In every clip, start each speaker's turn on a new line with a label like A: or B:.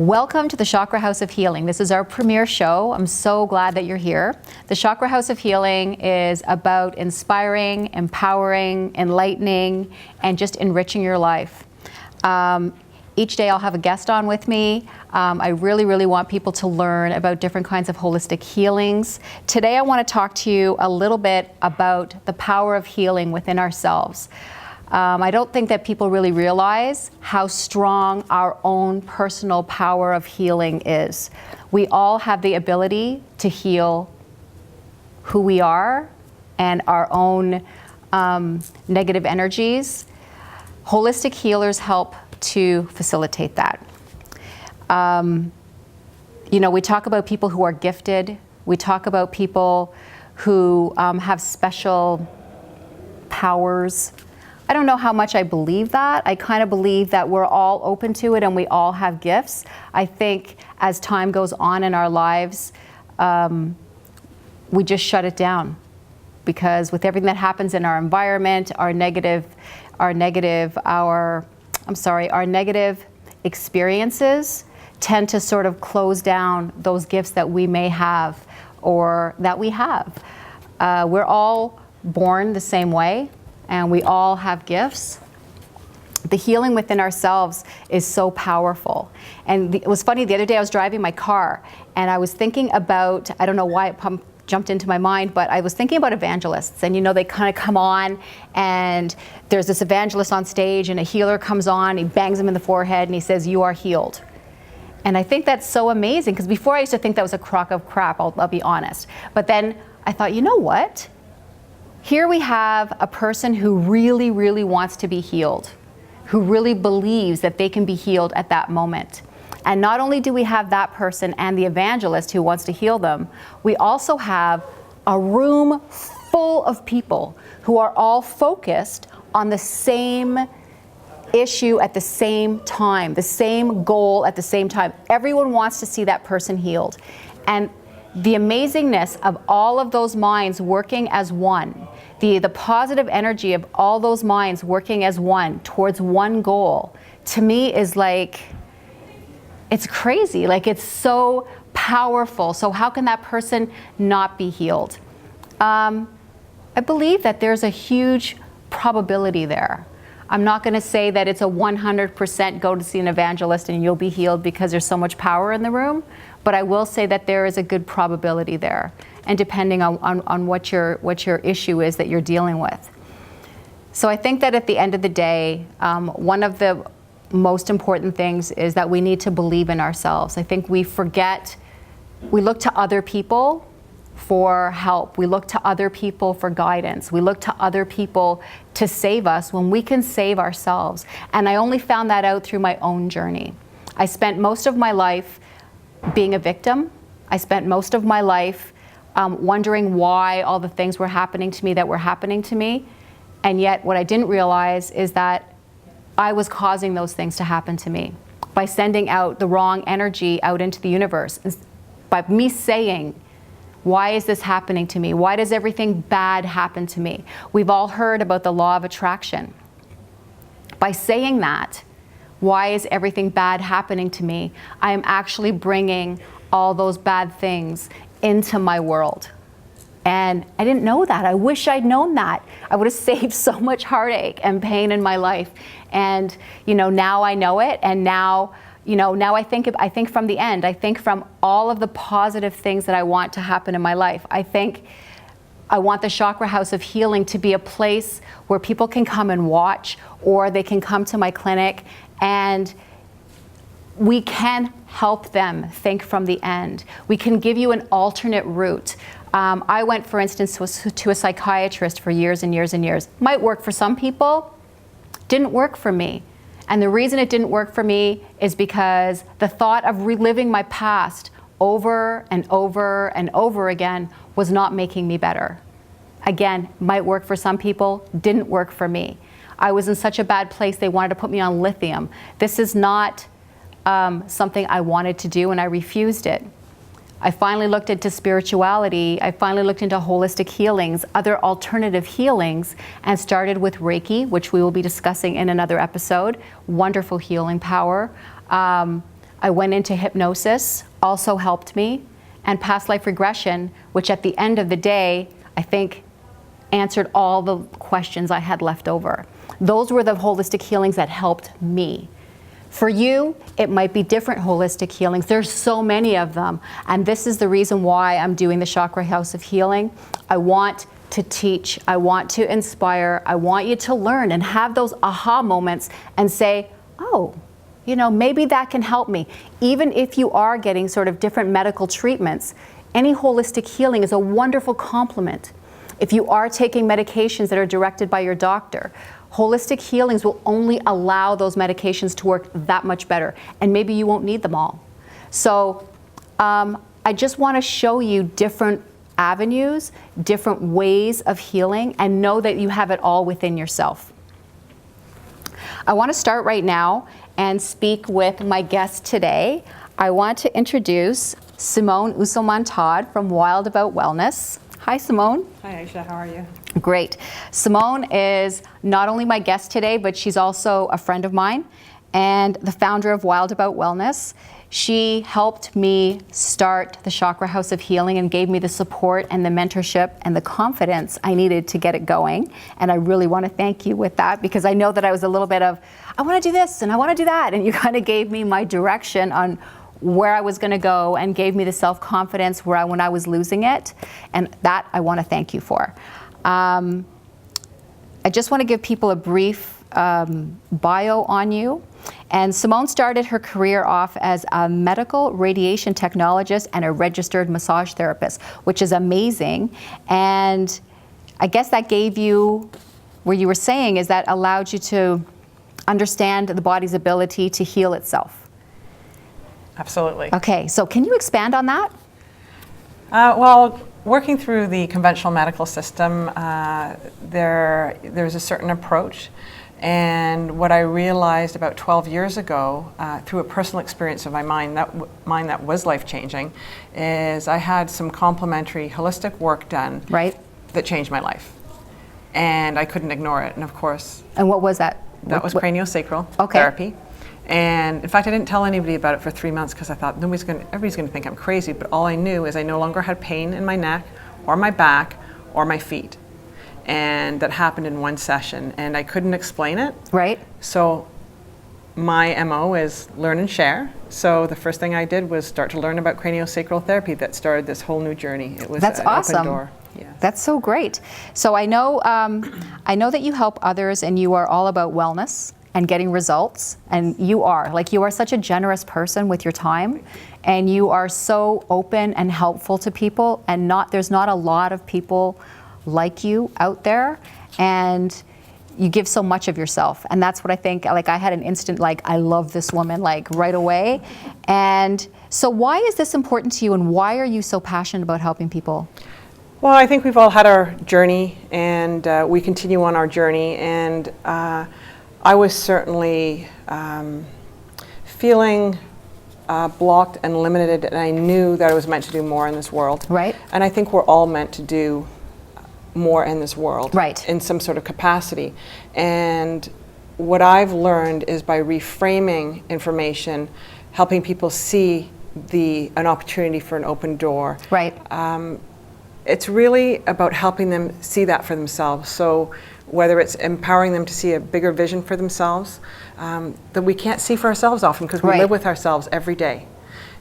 A: Welcome to the Chakra House of Healing. This is our premiere show. I'm so glad that you're here. The Chakra House of Healing is about inspiring, empowering, enlightening, and just enriching your life. Each day I'll have a guest on with me. I really want people to learn about different kinds of holistic healings. Today I want to talk to you a little bit about the power of healing within ourselves. I don't think that people really realize how strong our own personal power of healing is. We all have the ability to heal who we are and our own negative energies. Holistic healers help to facilitate that. We talk about people who are gifted. We talk about people who have special powers. I don't know how much I believe that. I kind of believe that we're all open to it and we all have gifts. I think as time goes on in our lives, we just shut it down, because with everything that happens in our environment, our negative experiences tend to sort of close down those gifts that we may have or that we have. We're all born the same way, and we all have gifts. The healing within ourselves is so powerful. And it was funny, the other day I was driving my car and I was thinking about, I don't know why it jumped into my mind, but I was thinking about evangelists. And they kind of come on and there's this evangelist on stage and a healer comes on, he bangs him in the forehead and he says, "You are healed." And I think that's so amazing, because before I used to think that was a crock of crap, I'll be honest. But then I thought, you know what? Here we have a person who really wants to be healed, who really believes that they can be healed at that moment. And not only do we have that person and the evangelist who wants to heal them, we also have a room full of people who are all focused on the same issue at the same time, the same goal at the same time. Everyone wants to see that person healed. And the amazingness of all of those minds working as one, the positive energy of all those minds working as one towards one goal, to me is like, it's crazy. Like, it's so powerful. So how can that person not be healed? I believe that there's a huge probability there. I'm not going to say that it's a 100% go to see an evangelist and you'll be healed because there's so much power in the room, but I will say that there is a good probability there, and depending on what your issue is that you're dealing with. So I think that at the end of the day, one of the most important things is that we need to believe in ourselves. I think we look to other people for help. We look to other people for guidance. We look to other people to save us when we can save ourselves. And I only found that out through my own journey. I spent most of my life being a victim. I spent most of my life wondering why all the things were happening to me that were happening to me. And yet what I didn't realize is that I was causing those things to happen to me by sending out the wrong energy out into the universe. By me saying, why is this happening to me? Why does everything bad happen to me? We've all heard about the law of attraction. By saying that, why is everything bad happening to me? I am actually bringing all those bad things into my world. And I didn't know that. I wish I'd known that. I would have saved so much heartache and pain in my life. And now I know it, and now I think from the end. I think from all of the positive things that I want to happen in my life. I think I want the Chakra House of Healing to be a place where people can come and watch, or they can come to my clinic, and we can help them think from the end. We can give you an alternate route. I went, for instance, to a psychiatrist for years and years and years. Might work for some people, didn't work for me. And the reason it didn't work for me is because the thought of reliving my past over and over and over again was not making me better. Again, might work for some people, didn't work for me. I was in such a bad place, they wanted to put me on lithium. This is not something I wanted to do, and I refused it. I finally looked into spirituality. I finally looked into holistic healings, other alternative healings, and started with Reiki, which we will be discussing in another episode. Wonderful healing power. I went into hypnosis, also helped me, and past life regression, which at the end of the day, I think answered all the questions I had left over. Those were the holistic healings that helped me. For you, it might be different holistic healings. There's so many of them. And this is the reason why I'm doing the Chakra House of Healing. I want to teach. I want to inspire. I want you to learn and have those aha moments and say, oh, you know, maybe that can help me. Even if you are getting sort of different medical treatments, any holistic healing is a wonderful complement. If you are taking medications that are directed by your doctor, holistic healings will only allow those medications to work that much better, and maybe you won't need them all. So I just want to show you different avenues, different ways of healing, and know that you have it all within yourself. I want to start right now and speak with my guest today. I want to introduce Simone Usselman-Tod from Wild About Wellness. Hi, Simone.
B: Hi, Ayse. How are you?
A: Great. Simone is not only my guest today, but she's also a friend of mine and the founder of Wild About Wellness. She helped me start the Chakra House of Healing and gave me the support and the mentorship and the confidence I needed to get it going. And I really want to thank you with that, because I know that I was a little bit of, I want to do this and I want to do that. And you kind of gave me my direction on where I was going to go and gave me the self-confidence when I was losing it. And that I want to thank you for. I just want to give people a brief bio on you. And Simone started her career off as a medical radiation technologist and a registered massage therapist, which is amazing. And I guess that gave you, where you were saying, is that allowed you to understand the body's ability to heal itself.
B: Absolutely.
A: Okay, so can you expand on that?
B: Well, working through the conventional medical system, there's a certain approach. And what I realized about 12 years ago, through a personal experience of mine that was life-changing, is I had some complementary holistic work done that changed my life. And I couldn't ignore it, and of course...
A: And what was that?
B: That was craniosacral therapy. And in fact, I didn't tell anybody about it for 3 months because I thought everybody's going to think I'm crazy. But all I knew is I no longer had pain in my neck or my back or my feet. And that happened in one session. And I couldn't explain it.
A: Right.
B: So my MO is learn and share. So the first thing I did was start to learn about craniosacral therapy that started this whole new journey. It was
A: That's
B: an
A: awesome.
B: open door. Yes.
A: That's so great. So I know that you help others and you are all about wellness and getting results, and you are such a generous person with your time, and you are so open and helpful to people, and there's not a lot of people like you out there, and you give so much of yourself. And that's what I think, I had an instant I love this woman right away. And so why is this important to you, and why are you so passionate about helping people?
B: Well, I think we've all had our journey, and we continue on our journey, and I was certainly feeling blocked and limited, and I knew that I was meant to do more in this world.
A: Right.
B: And I think we're all meant to do more in this world.
A: Right.
B: In some sort of capacity. And what I've learned is by reframing information, helping people see an opportunity for an open door.
A: Right.
B: It's really about helping them see that for themselves. So whether it's empowering them to see a bigger vision for themselves that we can't see for ourselves often because we live with ourselves every day.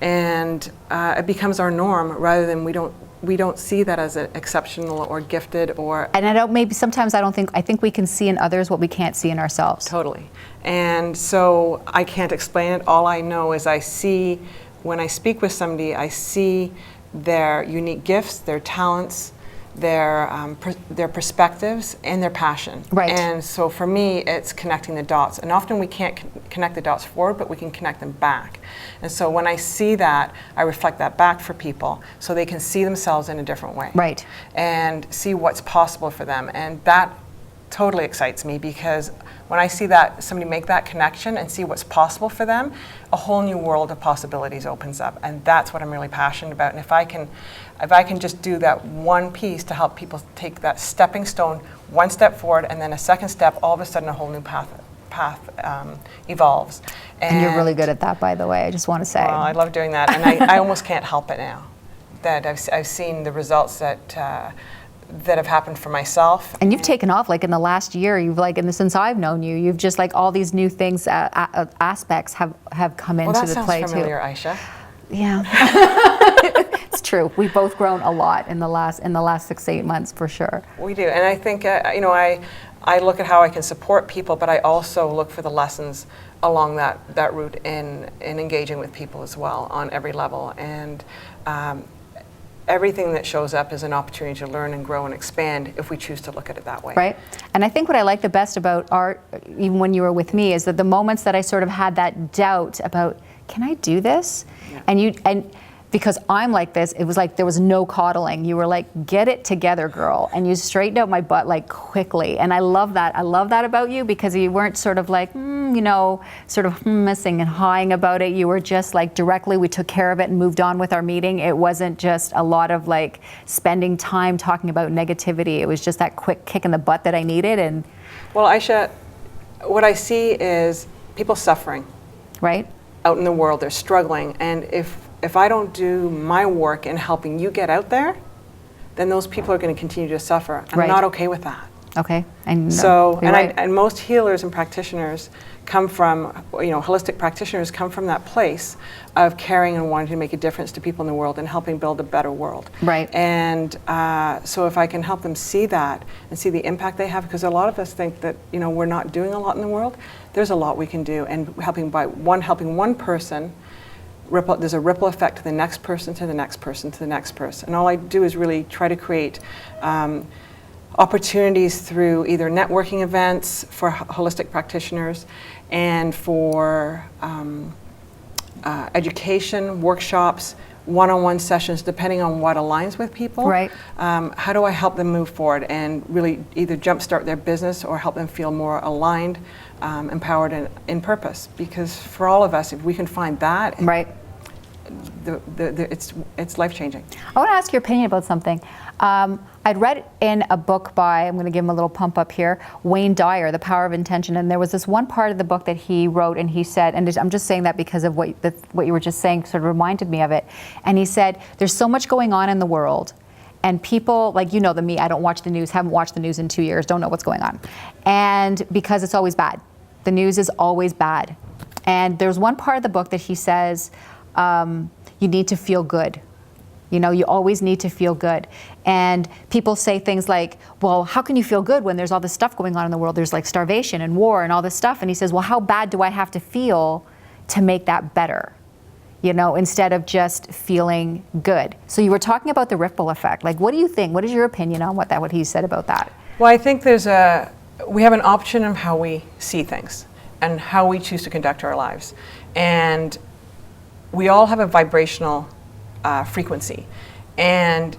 B: And it becomes our norm rather than we don't see that as an exceptional or gifted or...
A: And I think we can see in others what we can't see in ourselves.
B: Totally. And so I can't explain it. All I know is when I speak with somebody, I see their unique gifts, their talents, their perspectives, and their passion.
A: Right.
B: And so for me, it's connecting the dots. And often we can't connect the dots forward, but we can connect them back. And so when I see that, I reflect that back for people so they can see themselves in a different way.
A: Right.
B: And see what's possible for them. And that totally excites me because when I see that somebody make that connection and see what's possible for them, a whole new world of possibilities opens up, and that's what I'm really passionate about. And if I can just do that one piece to help people take that stepping stone, one step forward, and then a second step, all of a sudden a whole new path path evolves.
A: And you're really good at that, by the way, I just want to say.
B: Well, I love doing that, and I almost can't help it now. That I've seen the results that have happened for myself.
A: And you've taken off, like in the last year, you've like, since I've known you, you've just like all these new things, aspects have come into the play too.
B: Well, that sounds familiar, Ayse.
A: Yeah. It's true. We've both grown a lot in the last 6-8 months, for sure.
B: We do, and I think I look at how I can support people, but I also look for the lessons along that route in engaging with people as well on every level. And everything that shows up is an opportunity to learn and grow and expand if we choose to look at it that way.
A: Right. And I think what I like the best about art, even when you were with me, is that the moments that I sort of had that doubt about, can I do this? Yeah. And because I'm like this, it was like there was no coddling. You were like, get it together, girl. And you straightened out my butt like quickly. And I love that. I love that about you, because you weren't sort of like, missing and hawing about it. You were just like directly, we took care of it and moved on with our meeting. It wasn't just a lot of like spending time talking about negativity. It was just that quick kick in the butt that I needed. And
B: well, Ayse, what I see is people suffering.
A: Right.
B: Out in the world, they're struggling. And if I don't do my work in helping you get out there, then those people are going to continue to suffer. I'm not okay with that.
A: Okay. And
B: and most healers and practitioners come from, holistic practitioners come from that place of caring and wanting to make a difference to people in the world and helping build a better world.
A: Right.
B: And so if I can help them see that and see the impact they have, because a lot of us think that, we're not doing a lot in the world, there's a lot we can do. And helping one person, there's a ripple effect to the next person, to the next person, to the next person. And all I do is really try to create opportunities through either networking events for holistic practitioners and for education, workshops, one-on-one sessions, depending on what aligns with people.
A: Right.
B: How do I help them move forward and really either jumpstart their business or help them feel more aligned, empowered, and in purpose? Because for all of us, if we can find that,
A: right,
B: it's life-changing.
A: I want to ask your opinion about something. I'd read in a book by, I'm going to give him a little pump up here, Wayne Dyer, The Power of Intention, and there was this one part of the book that he wrote, and he said, and I'm just saying that because of what you were just saying sort of reminded me of it, and he said, there's so much going on in the world, and people, like me, I don't watch the news, haven't watched the news in 2 years, don't know what's going on, and because it's always bad. The news is always bad. And there's one part of the book that he says, you need to feel good. You always need to feel good. And people say things like, well, how can you feel good when there's all this stuff going on in the world? There's like starvation and war and all this stuff. And he says, well, how bad do I have to feel to make that better? Instead of just feeling good. So you were talking about the ripple effect. Like, what do you think? What is your opinion on what he said about that?
B: Well, I think we have an option of how we see things and how we choose to conduct our lives. And we all have a vibrational frequency, and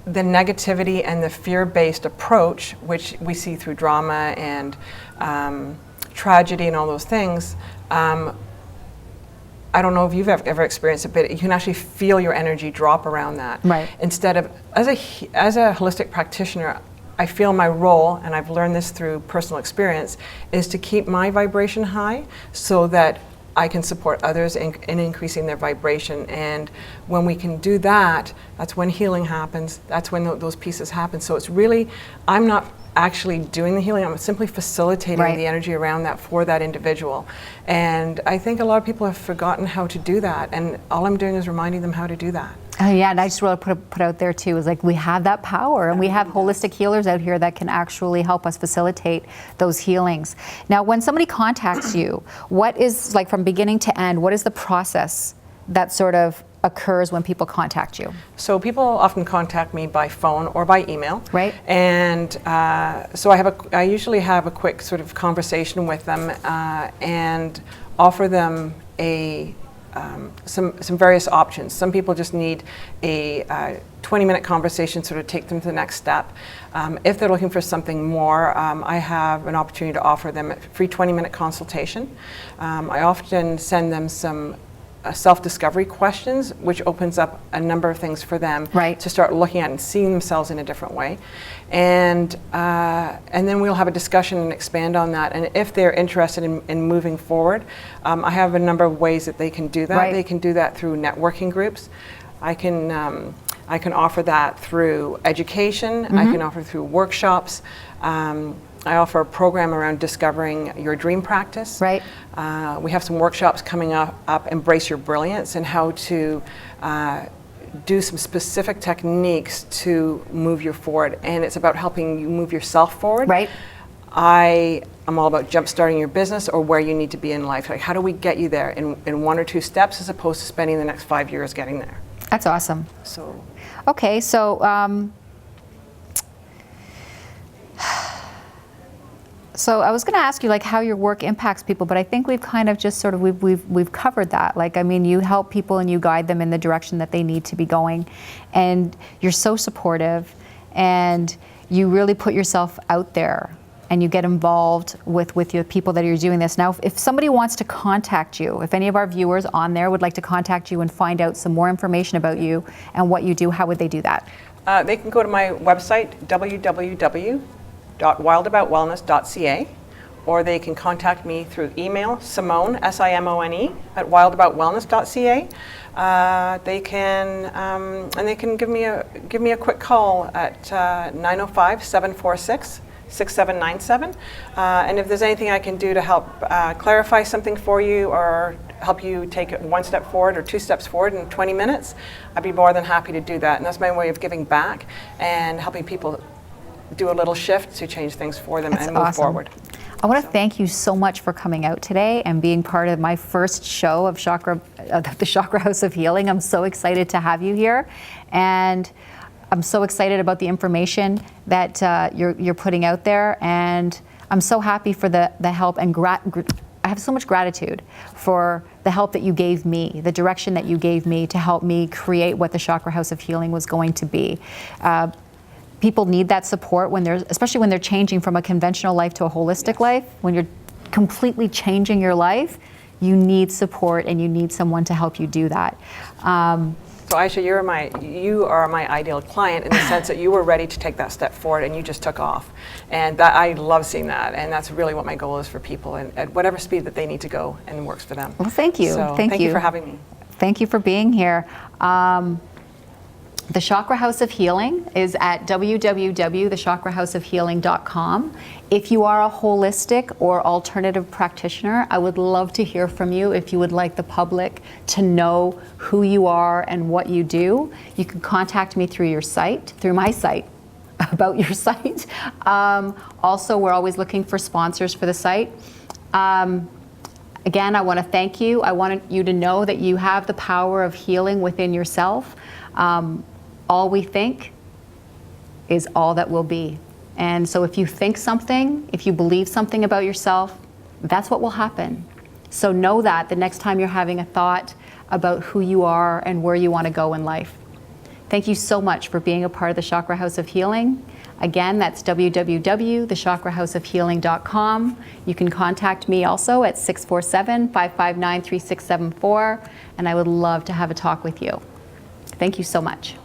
B: the negativity and the fear-based approach, which we see through drama and tragedy and all those things, I don't know if you've ever experienced it, but you can actually feel your energy drop around that.
A: Right.
B: Instead of, as a holistic practitioner, I feel my role, and I've learned this through personal experience, is to keep my vibration high so that I can support others in increasing their vibration. And when we can do that, that's when healing happens. That's when those pieces happen. So it's really, I'm not actually doing the healing, I'm simply facilitating the energy around that for that individual. And I think a lot of people have forgotten how to do that. And all I'm doing is reminding them how to do that.
A: Yeah, and I just want to put out there too, is like we have that power, and we have holistic healers out here that can actually help us facilitate those healings. Now, when somebody contacts you, what is, like from beginning to end, what is the process that sort of occurs when people contact you?
B: So people often contact me by phone or by email.
A: Right.
B: And so I usually have a quick sort of conversation with them and offer them some various options. Some people just need a 20-minute conversation sort of take them to the next step. If they're looking for something more, I have an opportunity to offer them a free 20-minute consultation. I often send them some self-discovery questions, which opens up a number of things for them
A: Right.
B: to start looking at and seeing themselves in a different way. And then we'll have a discussion and expand on that. And if they're interested in moving forward, I have a number of ways that they can do that.
A: Right.
B: They can do that through networking groups. I can offer that through education. I can offer through workshops. I offer a program around discovering your dream practice.
A: Right.
B: We have some workshops coming up, Embrace Your Brilliance, and how to do some specific techniques to move you forward. And it's about helping you move yourself forward.
A: Right.
B: I am all about jump-starting your business or where you need to be in life. Like, how do we get you there in 1 or 2 steps as opposed to spending the next 5 years getting there?
A: That's awesome.
B: So,
A: Okay, so I was going to ask you like how your work impacts people, but I think we've kind of just sort of we've covered that. Like, I mean, you help people and you guide them in the direction that they need to be going, and you're so supportive, and you really put yourself out there, and you get involved with your people that are doing this. Now, if somebody wants to contact you, if any of our viewers on there would like to contact you and find out some more information about you and what you do, how would they do that?
B: they can go to my website, www.wildaboutwellness.ca, or they can contact me through email, Simone, S-I-M-O-N-E, at wildaboutwellness.ca. They can give me a quick call at 905-746-6797. And if there's anything I can do to help clarify something for you or help you take it 1 step forward or 2 steps forward in 20 minutes, I'd be more than happy to do that. And that's my way of giving back and helping people do a little shift to change things for them and move forward.
A: I want to thank you so much for coming out today and being part of my first show of the Chakra House of Healing. I'm so excited to have you here, and I'm so excited about the information that you're putting out there, and I'm so happy for the help and I have so much gratitude for the help that you gave me, the direction that you gave me to help me create what the Chakra House of Healing was going to be. People need that support especially when they're changing from a conventional life to a holistic life. When you're completely changing your life, you need support and you need someone to help you do that.
B: So Ayse, you are my ideal client in the sense that you were ready to take that step forward and you just took off. And I love seeing that, and that's really what my goal is for people, and at whatever speed that they need to go and works for them.
A: Well, thank you.
B: So,
A: thank you
B: for having me.
A: Thank you for being here. The Chakra House of Healing is at www.thechakrahouseofhealing.com. If you are a holistic or alternative practitioner, I would love to hear from you. If you would like the public to know who you are and what you do, you can contact me through my site, about your site. Also, we're always looking for sponsors for the site. Again, I want to thank you. I want you to know that you have the power of healing within yourself. All we think is all that will be. And so if you think something, if you believe something about yourself, that's what will happen. So know that the next time you're having a thought about who you are and where you want to go in life. Thank you so much for being a part of the Chakra House of Healing. Again, that's www.thechakrahouseofhealing.com. You can contact me also at 647-559-3674, and I would love to have a talk with you. Thank you so much.